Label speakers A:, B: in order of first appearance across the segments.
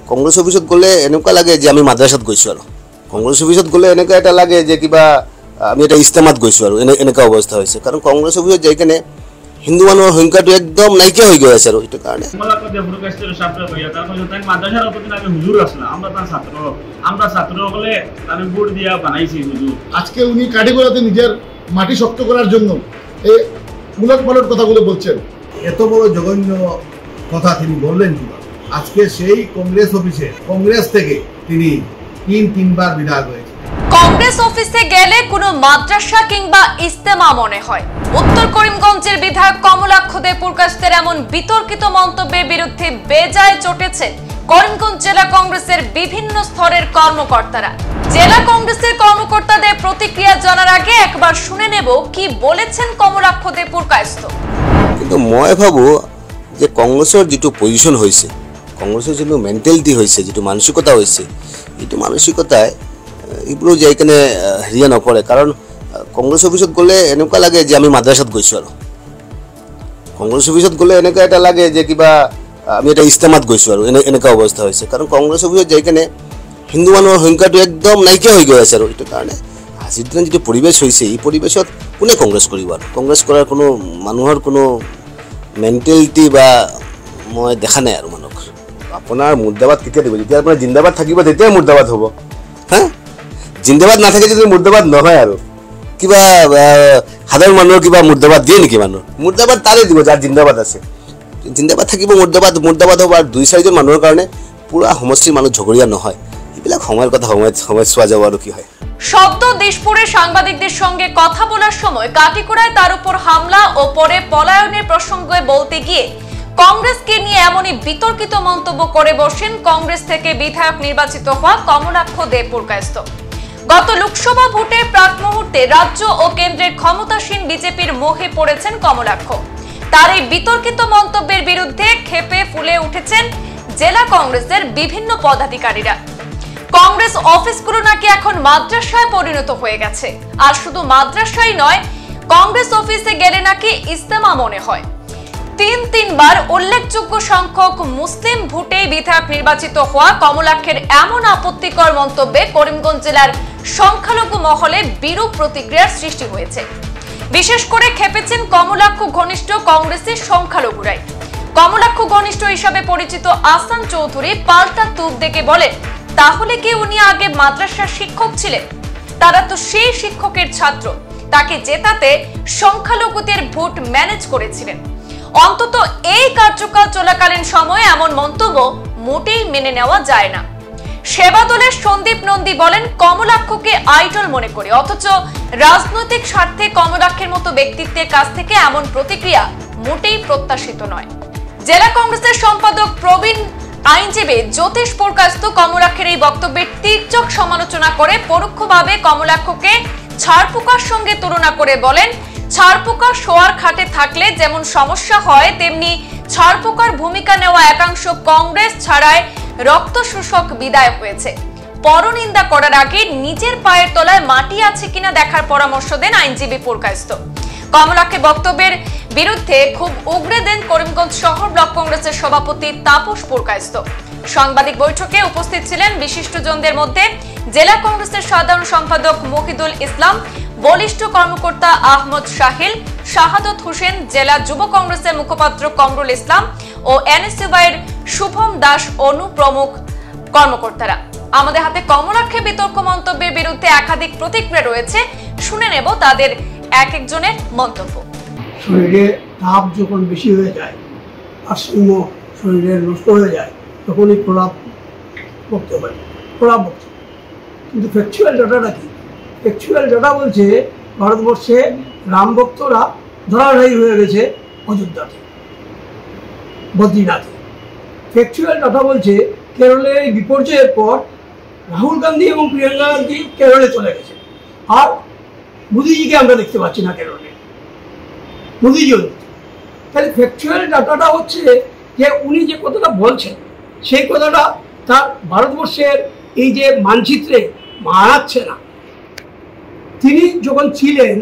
A: কংগ্ৰেছ অফিসত গ'লে এনেকুৱা লাগে যে আমি মাদ্ৰাসাত গৈছোঁ আৰু কংগ্ৰেছ অফিসত গ'লে এনেকুৱা এটা লাগে যে কিবা আমি এটা ইস্তেমাত গৈছোঁ আৰু এনেকুৱা অৱস্থা হৈছে কাৰণ কংগ্ৰেছ অফিসত যাই কেনে হিন্দু মানুহৰ সংখ্যাটো একদম নাইকিয়া হৈ গৈ আছে আৰু সেইটো কাৰণে
B: আজকে উনি কাটিগড়াতে নিজের মাটি শক্ত করার জন্য এই মূলক পালট কথাগুলো বলছেন।
C: এত বড় জঘন্য কথা তিনি বললেন কিভাবে? আজকে সেই কংগ্রেস অফিসে কংগ্রেস থেকে তিনি তিনবার বিধায়ক হয়েছে।
D: কংগ্রেস অফিসে গেলে কোনো মাদ্রাসা কিংবা ইস্তেমা মনে হয়। উত্তর করিমগঞ্জের বিধায়ক কমলাক্ষ দে পুরকায়স্থের এমন বিতর্কিত মন্তব্যের বিরুদ্ধে বেজায় চটেছে করিমগঞ্জ জেলা কংগ্রেসের বিভিন্ন স্তরের কর্মকর্তারা। জেলা কংগ্রেসের কর্মকর্তাদের প্রতিক্রিয়া জানার আগে একবার শুনে নেব কি বলেছেন কমলাক্ষ দে পুরকায়স্থ।
A: কিন্তু মই ভাবো যে কংগ্রেসের যেটো পজিশন হয়েছে, কংগ্রেসের যেটো মেন্টালিটি হয়েছে, যেটো মানসিকতা হয়েছে, এইটো মানসিকতায় এইবোৰো যাই কেনে হেৰিয়া নকৰে কাৰণ কংগ্ৰেছ অফিসত গ'লে এনেকুৱা লাগে যে আমি মাদ্ৰাসাত গৈছোঁ আৰু কংগ্ৰেছ অফিসত গ'লে এনেকুৱা এটা লাগে যে কিবা আমি এটা ইস্তেমাত গৈছোঁ আৰু এনেকুৱা অৱস্থা হৈছে কাৰণ কংগ্ৰেছ অফিসত যাই কেনে হিন্দু মানুহৰ সংখ্যাটো একদম নাইকিয়া হৈ গৈ আছে আৰু এইটো কাৰণে আজিৰ দিনত যেটো পৰিৱেশ হৈছে এই পৰিৱেশত কোনে কংগ্ৰেছ কৰিব আৰু কংগ্ৰেছ কৰাৰ কোনো মানুহৰ কোনো মেন্টালিটি বা মই দেখা নাই আৰু মানুহক। আপোনাৰ মুৰ্দাবাদ কেতিয়া দিব? যেতিয়া আপোনাৰ জিন্দাবাদ থাকিব তেতিয়াই মুৰ্দাবাদ হ'ব। হা, জিন্দাবাদ নাথাকে যদি মুৰ্দাবাদ নহয় আৰু কিবা সাধাৰণ মানুহৰ কিবা মুৰ্দাবাদ দিয়ে নেকি? মানুহ মুৰ্দাবাদ তাৰে দিব যাৰ জিন্দাবাদ আছে। জিন্দাবাদ থাকিব, মুৰ্দাবাদ হ'ব আৰু 2-4জন মানুহৰ কাৰণে পুৰা সমষ্টিৰ মানুহ ঝগৰীয়া নহয়। এইবিলাক সময়ৰ কথা সময় চোৱা যাব আৰু কি হয়।
D: সদ্য দিশপুরে সাংবাদিকদের সঙ্গে কথা বলার সময় কাটিগড়ায় তার উপর হামলা ও পরে পলায়নের প্রসঙ্গে বলতে গিয়ে কংগ্রেসকে নিয়ে এমনই বিতর্কিত মন্তব্য করে বসেন কংগ্রেস থেকে বিধায়ক নির্বাচিত হওয়া কমলাক্ষ দে পুরকায়স্থ। গত লোকসভা ভোটের প্রাক মুহূর্তে রাজ্য ও কেন্দ্রের ক্ষমতাসীন বিজেপির মোহে পড়েছেন কমলাক্ষ। তার এই বিতর্কিত মন্তব্যের বিরুদ্ধে ক্ষেপে ফুলে উঠেছেন জেলা কংগ্রেসের বিভিন্ন পদাধিকারীরা। কংগ্রেস অফিসগুলো নাকি এখন মাদ্রাসায় পরিণত হয়ে গেছে, আর শুধু মাদ্রাসাই নয়, কংগ্রেস অফিসে গেলে নাকি ইস্তেমা মনে হয়। তিনবার উল্লেখযোগ্য সংখ্যক মুসলিম ভোটে বিধায়ক নির্বাচিত হওয়া কমলাক্ষের এমন আপত্তিকর মন্তব্যে করিমগঞ্জ জেলার সংখ্যালঘু মহলে বিরূপ প্রতিক্রিয়ার সৃষ্টি হয়েছে। বিশেষ করে খেপেছেন কমলাক্ষ ঘনিষ্ঠ কংগ্রেসের সংখ্যালঘুরাই। কমলাক্ষ ঘনিষ্ঠ হিসাবে পরিচিত আসান চৌধুরী পাল্টা তুপ দেখে বলেন, তাহলে কি উনি আগে মাদ্রাসার শিক্ষক ছিলেন? তারা তো সেই শিক্ষকের ছাত্র, তাকে জেতাতে সংখ্যালঘুদের ভোট ম্যানেজ করেছিলেন। অন্তত এই কার্যকাল চলাকালীন সময়ে এমন মন্তব্য মোটেই মেনে নেওয়া যায় না। সেবা দলের সন্দীপ নন্দী বলেন, কমলাক্ষকে আইডল মনে করে, অথচ রাজনৈতিক স্বার্থে কমলাক্ষের মতো ব্যক্তিত্বের কাছ থেকে এমন প্রতিক্রিয়া মোটেই প্রত্যাশিত নয়। জেলা কংগ্রেসের সম্পাদক প্রবীণ আইনজীবী জ্যোতিষ পুরকায়স্থ কমলাক্ষের এই বক্তব্যের তীর্যক সমালোচনা করে পরোক্ষভাবে কমলাক্ষকে ছারপোকার সঙ্গে তুলনা করে বলেন, ছারপোকা শোয়ার খাটে থাকলে যেমন সমস্যা হয়, তেমনি ছারপোকার ভূমিকা নেওয়া একাংশ কংগ্রেস ছাড়ায় রক্ত শোষক বিদায় হয়েছে। পরনিন্দা করার আগে নিজের পায়ের তলায় মাটি আছে কিনা দেখার পরামর্শ দেন আইনজীবী পুরকায়স্থ। কমলাক্ষের বক্তব্যের বিরুদ্ধে খুব উগরে দেন করিমগঞ্জ শহর ব্লক কংগ্রেসের সভাপতি তাপস পুরকায়স্থ। সাংবাদিক বৈঠকে উপস্থিত ছিলেন বিশিষ্টজনদের মধ্যে জেলা কংগ্রেসের সাধারণ সম্পাদক মহিদুল ইসলাম, বলিষ্ঠ কর্মকর্তা আহমদ শাহিল, শাহাদত হোসেন, জেলা যুব কংগ্রেসের মুখপাত্র কমরুল ইসলাম ও এনএসইউআইয়ের শুভম দাস অনু প্রমুখ কর্মকর্তারা। আমাদের হাতে কমলাক্ষের বিতর্ক মন্তব্যের বিরুদ্ধে একাধিক প্রতিক্রিয়া রয়েছে, শুনে নেব তাদের এক একজনের মন্তব্য।
E: শরীরে তাপ যখন বেশি হয়ে যায়, ভারসাম্য শরীরে নষ্ট হয়ে যায়, তখনই প্রলাপ বকতে পারে, প্রলাপ বকতে। কিন্তু ফ্যাকচুয়াল ডাটাটা কি? ফ্যাকচুয়াল ডাটা বলছে ভারতবর্ষে রাম ভক্তরা ধরাধারী হয়ে গেছে অযোধ্যাতে, বদ্রীনাথে। ফ্যাকচুয়াল ডাটা বলছে কেরলে এই বিপর্যয়ের পর রাহুল গান্ধী এবং প্রিয়াঙ্কা গান্ধী কেরলে চলে গেছে, আর মোদিজিকে আমরা দেখতে পাচ্ছি না কেরলে। মোদিজিও তাহলে ফ্যাকচুয়াল ডাটাটা হচ্ছে যে উনি যে কথাটা বলছেন সেই কথাটা তার ভারতবর্ষের এই যে মানচিত্রে মানাচ্ছে না। তিনি যখন ছিলেন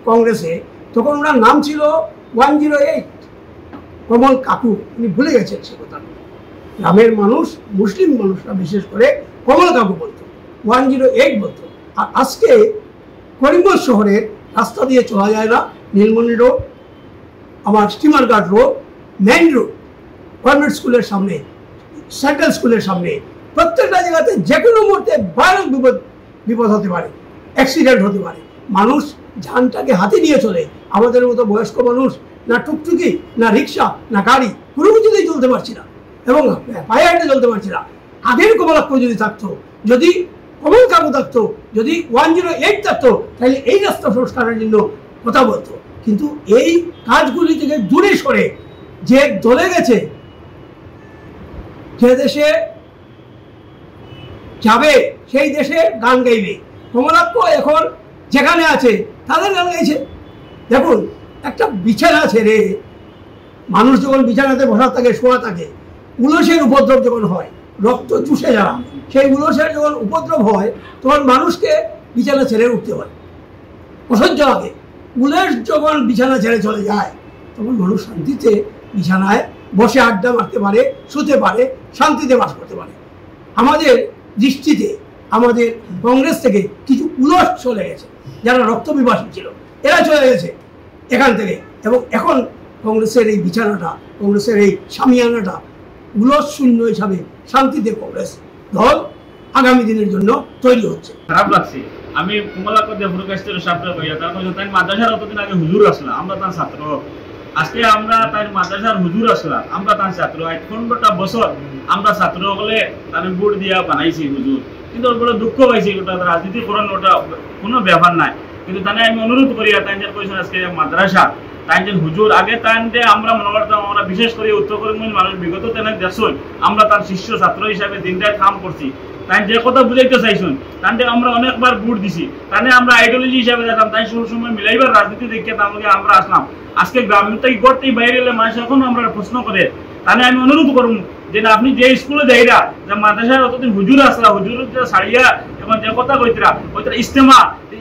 E: কংগ্রেসে তখন ওনার নাম ছিল 108 কমল কাকু, উনি ভুলে গেছেন সে কথা। গ্রামের মানুষ, মুসলিম মানুষরা বিশেষ করে কমলা কাকু বলতো, 108 বলতো। আর আজকে করিমগঞ্জ শহরের রাস্তা দিয়ে চলা যায় না, নীলমণি রোড, আমার স্টিমার ঘাট রোড, মেইন রোড, গভর্নমেন্ট স্কুলের সামনে, সেন্ট্রাল স্কুলের সামনে, প্রত্যেকটা জায়গাতে যে কোনো মুহূর্তে ভয়ানক বিপদ হতে পারে, অ্যাক্সিডেন্ট হতে পারে। মানুষ যানটাকে হাতে নিয়ে চলে। আমাদের মতো বয়স্ক মানুষ না টুকটুকি, না রিক্সা, না গাড়ি, কোনো কিছুতেই চলতে পারছি না এবং পায়ে হাঁটে চলতে পারছি না। আগের কমলাক্ষ যদি থাকতো, যদি কমল কাকু থাকতো, যদি 108 থাকতো, তাহলে এই রাস্তা সংস্কারের জন্য কথা বলতো। কিন্তু এই কাজগুলি থেকে দূরে সরে যে দলে গেছে, যে দেশে যাবে সেই দেশে গান গাইবে। কমলাক্ষ এখন যেখানে আছে তাদের গান গাইছে। দেখুন, একটা বিছানা ছেড়ে মানুষ যখন বিছানাতে বসা থাকে, শোয়া থাকে, উলসের উপদ্রব যখন হয়, রক্ত চুষে যারা, সেই উলসের যখন উপদ্রব হয় তখন মানুষকে বিছানা ছেড়ে উঠতে হয়, অসহ্য লাগে। উলস যখন বিছানা ছেড়ে চলে যায় তখন মানুষ শান্তিতে বিছানায় বসে আড্ডা মারতে পারে, শুতে পারে, শান্তিতে বাস করতে পারে। আমাদের দৃষ্টিতে আমাদের কংগ্রেস থেকে কিছু উলস চলে গেছে, যারা রক্তপিপাসী ছিল, এরা চলে গেছে এখান থেকে। এবং এখন কংগ্রেসের এই বিছানাটা, কংগ্রেসের এই সামিয়ানাটা উলস শূন্য হিসাবে শান্তিতে কংগ্রেস দল আগামী দিনের জন্য তৈরি হচ্ছে।
F: খারাপ লাগছে। আমি কমলাক্ষ দেবপুর কাছ থেকে সাপটা কইয়া, তার মধ্যে তাই মাদ্রাসার অতদিন আগে হুজুর আসলাম, আমরা তার ছাত্র। আজকে আমরা তাই মাদ্রাসার হুজুর আসলাম, আমরা তার ছাত্র। 15টা বছর আমরা ছাত্র হলে তার বুট দিয়া বানাইছি হুজুর। কিন্তু ওর বড় দুঃখ পাইছি, ওটা রাজনীতি করেন, ওটা কোনো ব্যাপার নাই। কিন্তু তাই আমি অনুরোধ করি, তাই যে কইছেন আজকে মাদ্রাসা, তাই যে হুজুর আগে তাই আমরা মনে করতাম, আমরা বিশেষ করে উত্তর করিমগঞ্জ মানুষ বিগত তেনে দেশই আমরা তার শিষ্য ছাত্র হিসাবে দিনটায় কাম করছি। তাই যে কথা বুঝাইতে চাইছেন, তাই আমরা অনেকবার ভোট দিছি, তাই আমরা আইডিওলজি হিসাবে দেখলাম, তাই সব সময় মিলাইবার রাজনীতি দেখে তাহলে আমরা আসলাম। আজকে গ্রামের থেকে গড়তেই বাইরে এলে মানুষ এখন আমরা প্রশ্ন করে, তাহলে আমি অনুরোধ করুন যে না, আপনি যে স্কুলে যাইরা, যে মাদ্রাসায় অতদিন হুজুর আসলা, হুজুর সারিয়া এখন যে কথা কইতরা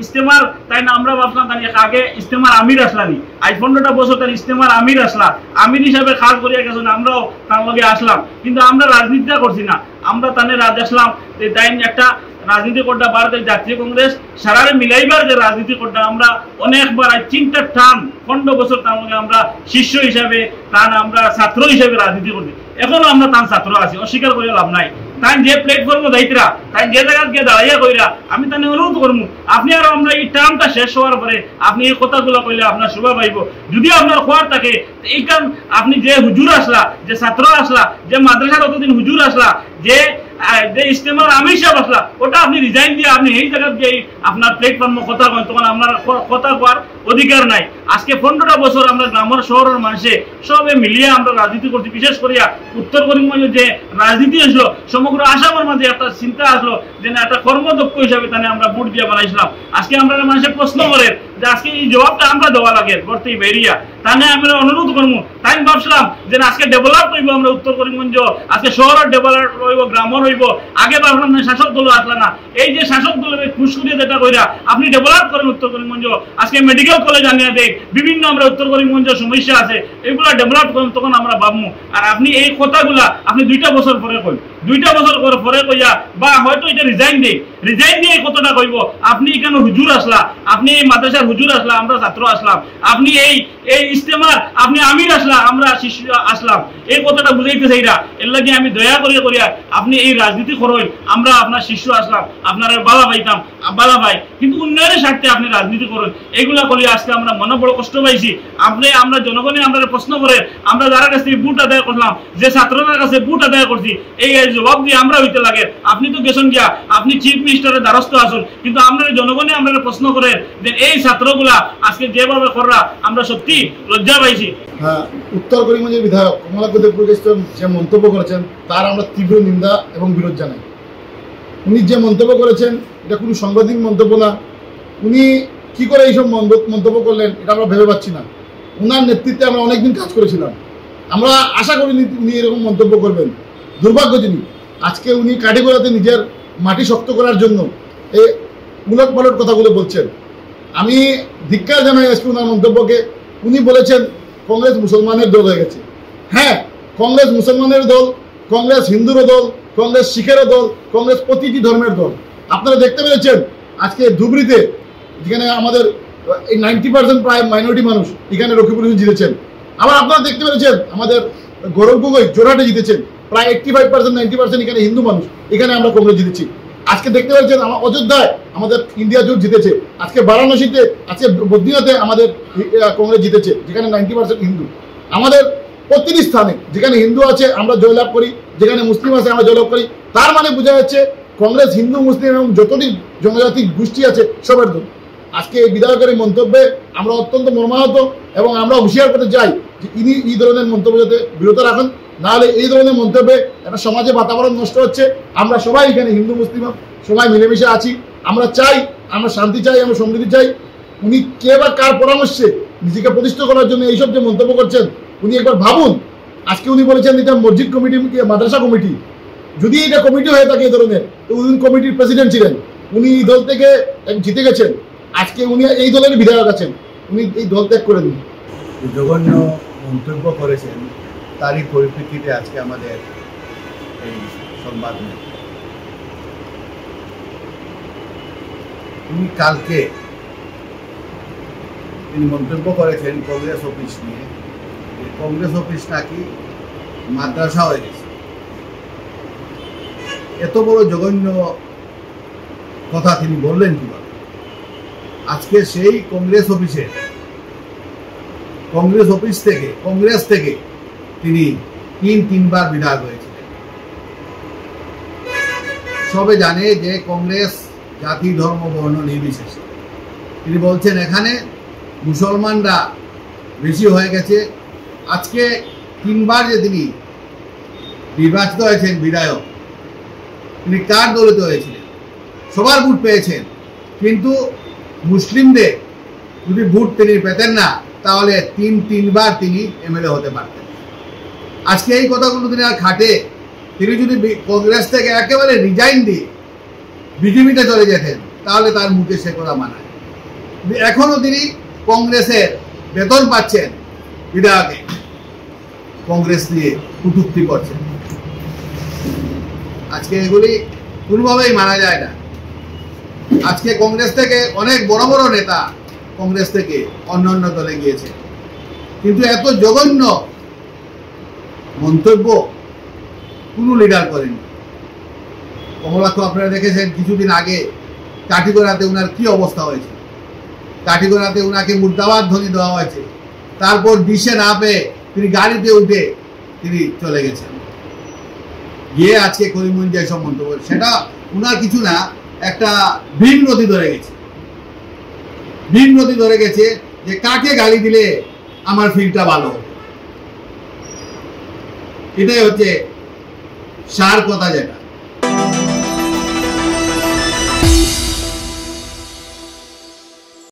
F: ইস্তেমার, তাই না আমরা ভাবলাম তাই আগে ইস্তেমার আমির আসলানি, আজ 15টা বছর তার ইস্তেমার আমির আসলা, আমির হিসাবে কাজ করিয়া গেছেন, আমরাও তার লগে আসলাম। কিন্তু আমরা রাজনীতিটা করছি না, আমরা তানে রাজ আসলাম তাই একটা রাজনীতি করতে ভারতের জাতীয় কংগ্রেস সারারে মিলাইবার যে রাজনীতি করতে আমরা অনেকবার 3টা টার্ম 15 বছর তার লগে আমরা শিষ্য হিসাবে, তার আমরা ছাত্র হিসাবে রাজনীতি করছি। এখনো আমরা তার ছাত্র আছি, অস্বীকার করে লাভ নাই। তাই যে প্ল্যাটফর্মে দায়িত্রা, তাই যে জায়গা গিয়ে দাঁড়াইয়া কইরা, আমি তাই অনুরোধ করবো আপনি আর আমরা এই টার্মটা শেষ হওয়ার পরে আপনি এই কথাগুলো কইলে আপনার শোভা পাইব। যদি আপনার খোয়ার থাকে এই কারণ আপনি যে হুজুর আসলা, যে ছাত্র আসলা, যে মাদ্রাসার অতদিন হুজুর আসলা, যে ইস্তেমার আমির সাহেব আসলা, ওটা আপনি রিজাইন দিয়ে আপনি এই জায়গা গিয়ে আপনার প্ল্যাটফর্মে কথা কন, তখন আপনার কথা কওয়ার অধিকার নাই। আজকে 15টা বছর আমরা গ্রামের শহরের মানুষে সবে মিলিয়ে আমরা রাজনীতি করছি। বিশেষ করিয়া উত্তর করিমগঞ্জে যে রাজনীতি আসলো, সমগ্র আসামের মাঝে একটা চিন্তা আসলো যে না, একটা কর্মদক্ষ হিসাবে তাহলে আমরা ভোট দিয়ে বানাইছিলাম। আজকে আমরা মানুষের প্রশ্ন করে যে আজকে এই জবাবটা আমরা দেওয়া লাগে করতেই বেরিয়া, তাহলে আমরা অনুরোধ করবো। তাই ভাবছিলাম যে আজকে ডেভেলপ হইব আমরা উত্তর করিমগঞ্জ, আজকে শহরের ডেভেলপ হইব, গ্রামের হইব। আগে ভাবলাম না শাসক দল আসলা না, এই যে শাসক দলের খুশকুরিয়া যেটা কইরা আপনি ডেভেলপ করেন উত্তর করিমগঞ্জ, আজকে মেডিকেল কলেজ আনিয়া দেখ, বিভিন্ন আমরা উত্তর করিমগঞ্জ সমস্যা আছে, এগুলা ডেভেলপ করেন, তখন আমরা ভাববো। আর আপনি এই কথাগুলা আপনি 2টা বছর পরে কই, 2টা বছর পরে কইয়া, বা হয়তো এটা রিজাইন দিয়ে এই কথাটা কইব, আপনি এখানে হুজুর আসলা, আপনি এই মাদ্রাসার হুজুর আসলা, আমরা ছাত্র আসলাম, আপনি এই ইস্তেমার আপনি আমির আসলা, আমরা শিষ্য আসলাম, এই কথাটা বুঝাইতে চাইরা। এর লাগে আমি দয়া করিয়া আপনি এই রাজনীতি করেন, আমরা আপনার শিষ্য আসলাম, আপনারা বালা পাইতাম, বালা ভাই, কিন্তু উন্নয়নের স্বার্থে আপনি রাজনীতি করেন। এইগুলা করি আজকে আমরা মনে বড় কষ্ট পাইছি। আমরা জনগণে আমরা প্রশ্ন করে, আমরা যারা কাছ থেকে বুট আদায় করলাম, যে ছাত্রদের কাছে বুট আদায় করছি, এই জবাব দিয়ে আমরা হইতে লাগে। আপনি তো গেছেন গিয়া, আপনি চিফ মিনিস্টারের দ্বারস্থ আসুন, কিন্তু আমরা জনগণে আমরা প্রশ্ন করেন যে এই ছাত্রগুলা আজকে যেভাবে করা, আমরা সত্যি লজ্জা পাইছি।
B: হ্যাঁ, উত্তর করিমগঞ্জের বিধায়ক কমলাক্ষ দেবপুর যে মন্তব্য করেছেন তার আমরা তীব্র নিন্দা এবং বিরোধ জানাই। উনি যে মন্তব্য করেছেন এটা কোনো সাংবাদিক মন্তব্য না। উনি কি করে এইসব মন্তব্য করলেন এটা আমরা ভেবে পাচ্ছি না। ওনার নেতৃত্বে আমরা অনেকদিন কাজ করেছিলাম, আমরা আশা করিনি উনি এরকম মন্তব্য করবেন। দুর্ভাগ্যজনক আজকে উনি কাঠিগড়াতে নিজের মাটি শক্ত করার জন্য এই উলট পালট কথাগুলো বলছেন। আমি ধিক্কার জানাই আজকে ওনার মন্তব্যকে। উনি বলেছেন কংগ্রেস মুসলমানের দল হয়ে গেছে। হ্যাঁ, কংগ্রেস মুসলমানের দল, কংগ্রেস হিন্দুরও দল, কংগ্রেস শিখেরও দল, কংগ্রেস প্রতিটি ধর্মের দল। আপনারা দেখতে পেরেছেন আজকে ধুবড়িতে, যেখানে আমাদের এই 90% প্রায় মাইনরিটি মানুষ এখানে লক্ষ্মীপুর জিতেছেন। আবার আপনারা দেখতে পেরেছেন আমাদের গৌরব গগৈ জোরহাটে জিতেছেন, প্রায় 85% 90% এখানে হিন্দু মানুষ, এখানে আমরা কংগ্রেস জিতেছি। আজকে দেখতে পাচ্ছেন আমার অযোধ্যায় আমাদের ইন্ডিয়া জোট জিতেছে, আজকে বারাণসীতে, আজকে বদ্রীনাথে আমাদের কংগ্রেস জিতেছে, যেখানে 90% হিন্দু। আমাদের প্রতিটি স্থানে যেখানে হিন্দু আছে আমরা জয়লাভ করি, যেখানে মুসলিম আছে আমরা জয়লাভ করি। তার মানে বোঝা যাচ্ছে কংগ্রেস হিন্দু, মুসলিম এবং যতটি জনজাতি গোষ্ঠী আছে সবার দল। আজকে এই বিধায়কের মন্তব্যে আমরা অত্যন্ত মর্মাহত এবং আমরা হুঁশিয়ার করতে চাই যে ইনি এই ধরনের মন্তব্য যাতে বিরত রাখেন, নাহলে এই ধরনের মন্তব্যে একটা সমাজে বাতাবরণ নষ্ট হচ্ছে। আমরা সবাই এখানে হিন্দু মুসলিম সবাই মিলেমিশে আছি, আমরা চাই, আমরা শান্তি চাই, আমরা সমৃদ্ধি চাই। উনি কে বা কার পরামর্শে নিজেকে প্রতিষ্ঠা করার জন্য এইসব যে মন্তব্য করছেন, উনি একবার ভাবুন। আজকে উনি বলেছেন এটা মসজিদ কমিটি, মাদ্রাসা কমিটি। যদি এটা কমিটি হয়ে থাকে এই ধরনের, তো উনি কমিটির প্রেসিডেন্ট ছিলেন, উনি এই দল থেকে জিতে গেছেন, আজকে উনি এই দলের বিধায়ক আছেন, উনি এই দল ত্যাগ করে দিন।
C: জঘন্য মন্তব্য করেছেন, তারই পরিপ্রেক্ষিতে আজকে আমাদের এই সংবাদ। তিনি কালকে তিনি মন্তব্য করেছেন কংগ্রেস অফিস নিয়ে, কংগ্রেস অফিস নাকি মাদ্রাসা হয়ে গেছে। এত বড় জঘন্য কথা তিনি বললেন কিভাবে? আজকে সেই কংগ্রেস থেকে তিনি তিনবার বিধায়ক হয়েছিলেন। সবে জানে যে কংগ্রেস জাতি ধর্ম বর্ণ নির্বিশেষে। তিনি বলছেন এখানে মুসলমানরা বেশি হয়ে গেছে। আজকে 3বার যে তিনি নির্বাচিত হয়েছেন বিধায়ক, তিনি কার দলিত হয়েছিলেন? সবার ভোট পেয়েছেন, কিন্তু মুসলিমদের যদি ভোট তিনি পেতেন না, তাহলে তিনবার তিনি এমএলএ হতে পারতেন। আজকে এই কথাগুলো তিনি আর খাটে, তিনি যদি কংগ্রেস থেকে একেবারে রিজাইন দিয়ে বিজেপিতে চলে যেতেন, তাহলে তার মুখে সে কথা মানায়। এখনো তিনি কংগ্রেসের বেতন পাচ্ছেন, বিধায়কে কংগ্রেস দিয়ে কটূক্তি করছেন। আজকে এগুলি কোনোভাবেই মানা যায় না। আজকে কংগ্রেস থেকে অনেক বড় বড় নেতা কংগ্রেস থেকে অন্যান্য দলে গিয়েছে, কিন্তু এত জঘন্য মন্তব্য কোনো লিডার করেনি। কমলাক্ষ আপনারা দেখেছেন কিছুদিন আগে কাঠিগড়াতে ওনার কি অবস্থা হয়েছে। কাঠিগড়াতে ওনাকে মুর্দাবাদ ধ্বনি দেওয়া হয়েছে, তারপর দিশে না পেয়ে তিনি গাড়িতে উঠে তিনি চলে গেছেন, গিয়ে আজকে করিমগঞ্জে এসব মন্তব্য। সেটা ওনার কিছু না, একটা ভীম নদী ধরে গেছে যে কাকে গালি দিলে আমার ফিলটা ভালো। এটাই হচ্ছে সার কথা যেটা।